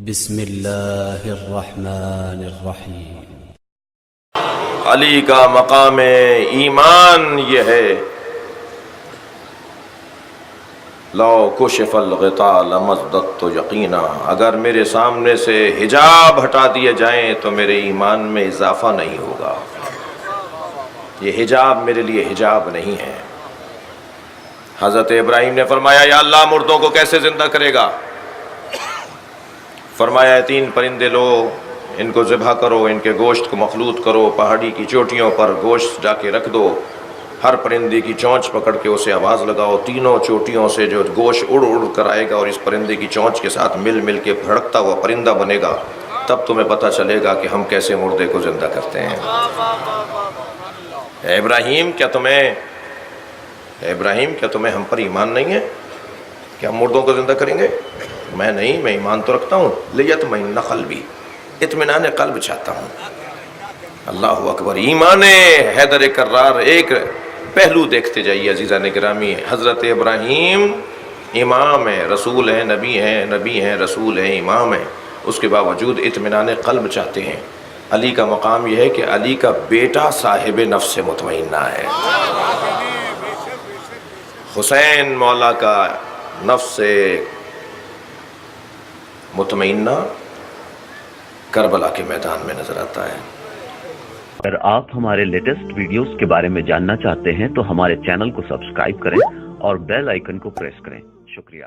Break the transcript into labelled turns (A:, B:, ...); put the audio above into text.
A: بسم اللہ الرحمن الرحیم۔
B: علی کا مقام ایمان یہ ہے، لو کشف الغطاء لمزددت یقینا، اگر میرے سامنے سے حجاب ہٹا دیے جائیں تو میرے ایمان میں اضافہ نہیں ہوگا۔ یہ حجاب میرے لیے حجاب نہیں ہے۔ حضرت ابراہیم نے فرمایا یا اللہ مردوں کو کیسے زندہ کرے گا؟ فرمایا 3 پرندے لو، ان کو ذبح کرو، ان کے گوشت کو مخلوط کرو، پہاڑی کی چوٹیوں پر گوشت جا کے رکھ دو، ہر پرندے کی چونچ پکڑ کے اسے آواز لگاؤ، تینوں چوٹیوں سے جو گوشت اڑ اڑ کر آئے گا اور اس پرندے کی چونچ کے ساتھ مل مل کے بھڑکتا ہوا پرندہ بنے گا، تب تمہیں پتہ چلے گا کہ ہم کیسے مردے کو زندہ کرتے ہیں۔ اے ابراہیم کیا تمہیں ہم پر ایمان نہیں ہے کہ ہم مردوں کو زندہ کریں گے؟ میں نہیں، میں ایمان تو رکھتا ہوں، لیطمئن قلبی، اطمینان قلب چاہتا ہوں۔ اللہ اکبر۔ ایمان حیدر کرار ایک پہلو دیکھتے جائیے عزیزان گرامی۔ حضرت ابراہیم امام ہیں، رسول ہیں، نبی ہیں، رسول ہیں، امام ہیں، اس کے باوجود اطمینان قلب چاہتے ہیں۔ علی کا مقام یہ ہے کہ علی کا بیٹا صاحب نفس مطمئنہ ہے۔ حسین مولا کا نفس مطمئنہ کربلا کے میدان میں نظر آتا ہے۔
C: اگر آپ ہمارے لیٹسٹ ویڈیوز کے بارے میں جاننا چاہتے ہیں تو ہمارے چینل کو سبسکرائب کریں اور بیل آئیکن کو پریس کریں۔ شکریہ۔